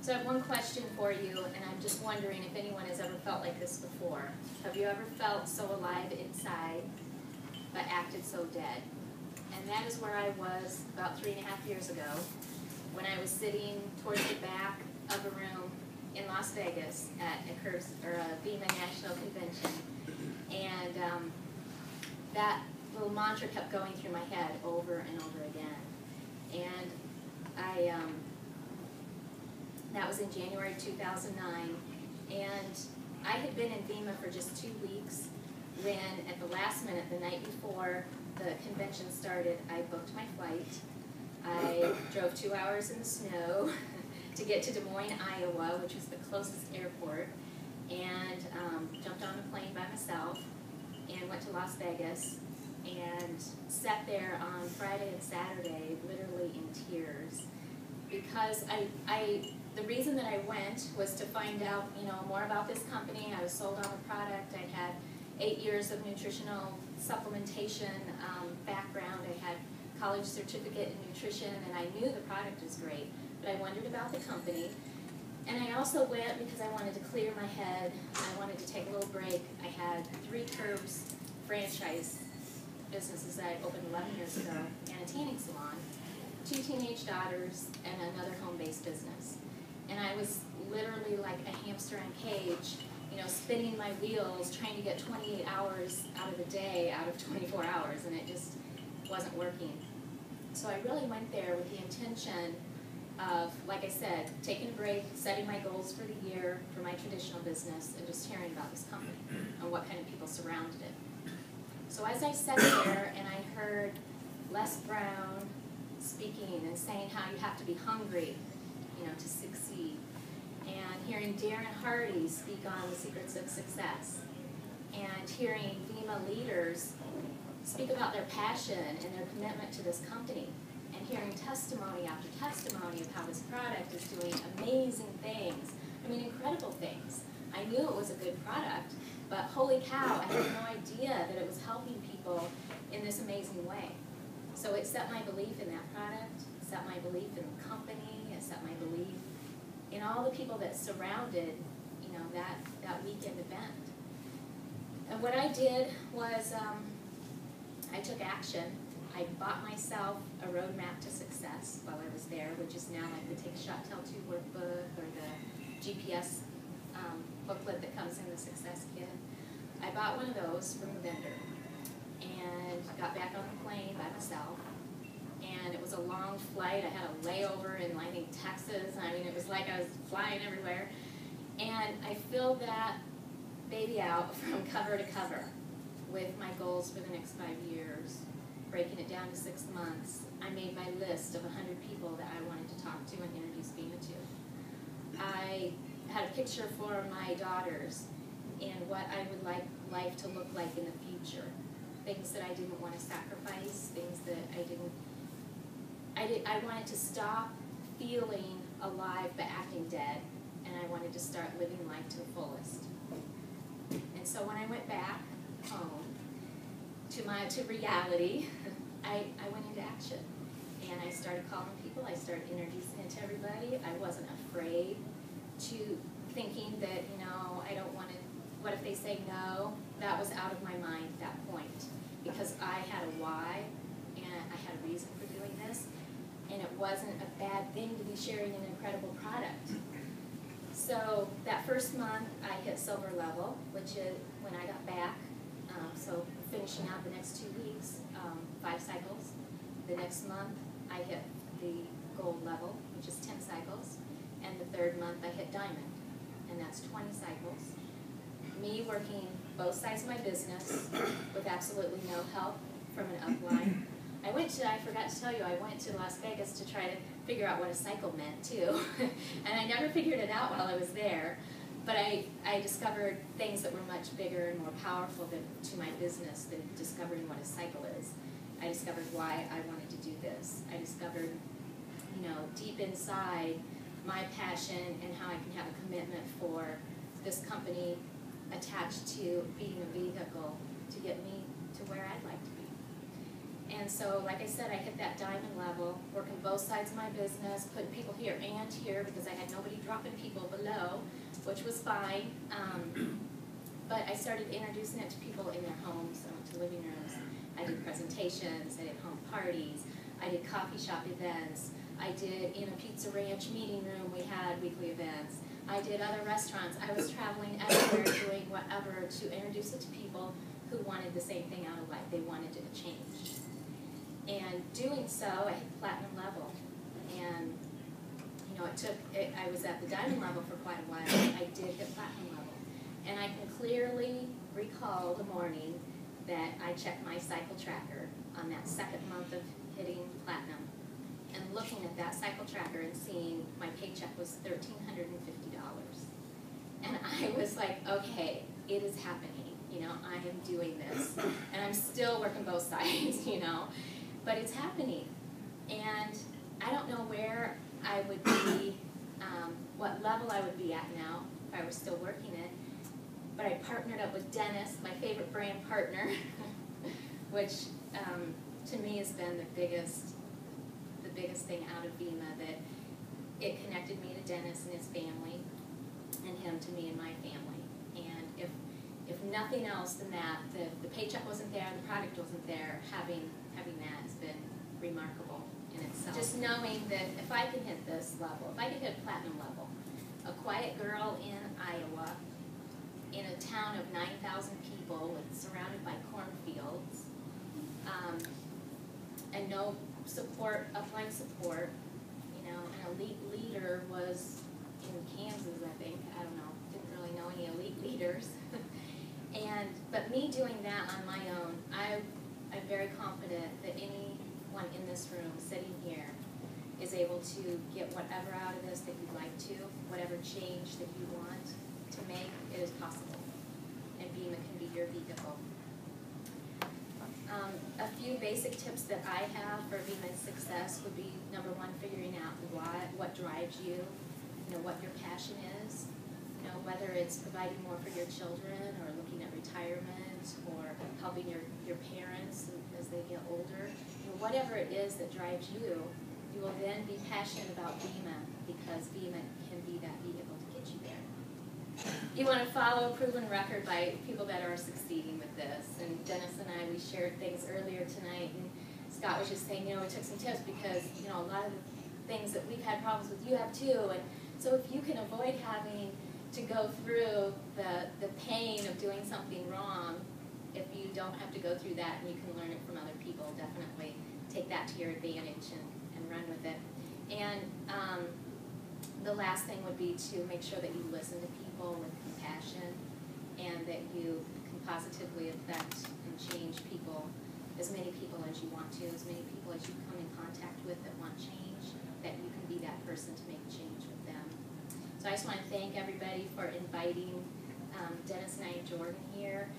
So I have one question for you, and I'm just wondering if anyone has ever felt like this before. Have you ever felt so alive inside, but acted so dead? And that is where I was about 3.5 years ago, when I was sitting towards the back of a room in Las Vegas at a Vemma National Convention. And that little mantra kept going through my head over and over again. And that was in January 2009, and I had been in Vemma for just 2 weeks when, at the last minute, the night before the convention started, I booked my flight. I drove 2 hours in the snow to get to Des Moines, Iowa, which was the closest airport, and jumped on a plane by myself and went to Las Vegas and sat there on Friday and Saturday literally in tears, because the reason that I went was to find out, more about this company. I was sold on the product. I had 8 years of nutritional supplementation background. I had college certificate in nutrition, and I knew the product was great, but I wondered about the company. And I also went because I wanted to clear my head. I wanted to take a little break. I had 3 Curbs franchise businesses that I opened 11 years ago, and a tanning salon, 2 teenage daughters, and another home-based business. And I was literally like a hamster in a cage, spinning my wheels, trying to get 28 hours out of the day out of 24 hours, and it just wasn't working. So I really went there with the intention of, like I said, taking a break, setting my goals for the year for my traditional business, and just hearing about this company and what kind of people surrounded it. So as I sat there and I heard Les Brown speaking and saying how you have to be hungry, to succeed, and hearing Darren Hardy speak on the secrets of success, and hearing Vemma leaders speak about their passion and their commitment to this company, and hearing testimony after testimony of how this product is doing amazing things, incredible things. I knew it was a good product, but holy cow, I had no idea that it was helping people in this amazing way. So it set my belief in that product, set my belief in the company, it set my belief in all the people that surrounded, that weekend event. And what I did was I took action. I bought myself a roadmap to success while I was there, which is now like the Take a Shot, Tell Two workbook, or the GPS booklet that comes in the Success Kit. I bought one of those from the vendor and got back on the plane by myself. And it was a long flight. I had a layover in Ligon, Texas. It was like I was flying everywhere. And I filled that baby out from cover to cover with my goals for the next 5 years, breaking it down to 6 months. I made my list of 100 people that I wanted to talk to and introduce Vemma to. I had a picture for my daughters and what I would like life to look like in the future. Things that I didn't want to sacrifice, things that I wanted to stop feeling alive but acting dead, and I wanted to start living life to the fullest. And so when I went back home to reality, I went into action. And I started calling people, I started introducing it to everybody. I wasn't afraid to thinking that, I don't want to, what if they say no? That was out of my mind at that point, because I had a why and I had a reason for doing this, and it wasn't a bad thing to be sharing an incredible product. So that first month I hit silver level, which is when I got back. So finishing out the next 2 weeks, 5 cycles. The next month I hit the gold level, which is 10 cycles. And the 3rd month I hit diamond, and that's 20 cycles. Me working both sides of my business with absolutely no help from an upline. I forgot to tell you, I went to Las Vegas to try to figure out what a cycle meant too. And I never figured it out while I was there. But I discovered things that were much bigger and more powerful to my business than discovering what a cycle is. I discovered why I wanted to do this. I discovered, deep inside my passion and how I can have a commitment for this company attached to being a vehicle to get me to where I'd like to be. And so, like I said, I hit that diamond level, working both sides of my business, putting people here and here because I had nobody dropping people below, which was fine. But I started introducing it to people in their homes. I went to living rooms. I did presentations. I did home parties. I did coffee shop events. I did in a pizza ranch meeting room. We had weekly events. I did other restaurants. I was traveling everywhere doing whatever to introduce it to people who wanted the same thing out of life. They wanted to change. And doing so, I hit platinum level. And, you know, I was at the diamond level for quite a while. I did hit platinum level. And I can clearly recall the morning that I checked my cycle tracker on that second month of hitting platinum and looking at that cycle tracker and seeing my paycheck was $1,350. And I was like, okay, it is happening. You know, I am doing this. And I'm still working both sides, you know. But it's happening. And I don't know where I would be, what level I would be at now if I were still working it. But I partnered up with Dennis, my favorite brand partner, which to me has been the biggest thing out of Vemma, that it connected me to Dennis and his family, and him to me and my family. And if nothing else than that, the paycheck wasn't there, the product wasn't there, having that has been remarkable in itself. Just knowing that if I can hit this level, if I can hit platinum level, a quiet girl in Iowa, in a town of 9,000 people, surrounded by cornfields, and no support, upline support, you know, an elite leader was in Kansas, I think, I don't know, didn't really know any elite leaders. But me doing that on my own, I'm very confident that anyone in this room sitting here is able to get whatever out of this that you'd like to, whatever change that you want to make, it is possible. And Vemma can be your vehicle. A few basic tips that I have for Vemma's success would be, number one, figuring out what drives you, what your passion is, whether it's providing more for your children or looking at retirement or helping your parents as they get older. Whatever it is that drives you, you will then be passionate about Vemma because Vemma can be that vehicle to get you there. You want to follow a proven record by people that are succeeding with this. And Dennis and I, we shared things earlier tonight, and Scott was just saying, we took some tips because, a lot of the things that we've had problems with, you have too. And so if you can avoid having to go through the pain of doing something wrong, if you don't have to go through that and you can learn it from other people, definitely take that to your advantage and run with it. And the last thing would be to make sure that you listen to people with compassion and that you can positively affect and change people, as many people as you want to, as many people as you come in contact with that want change, that you can be that person to make change with them. So I just want to thank everybody for inviting Dennis and I and Jordan here.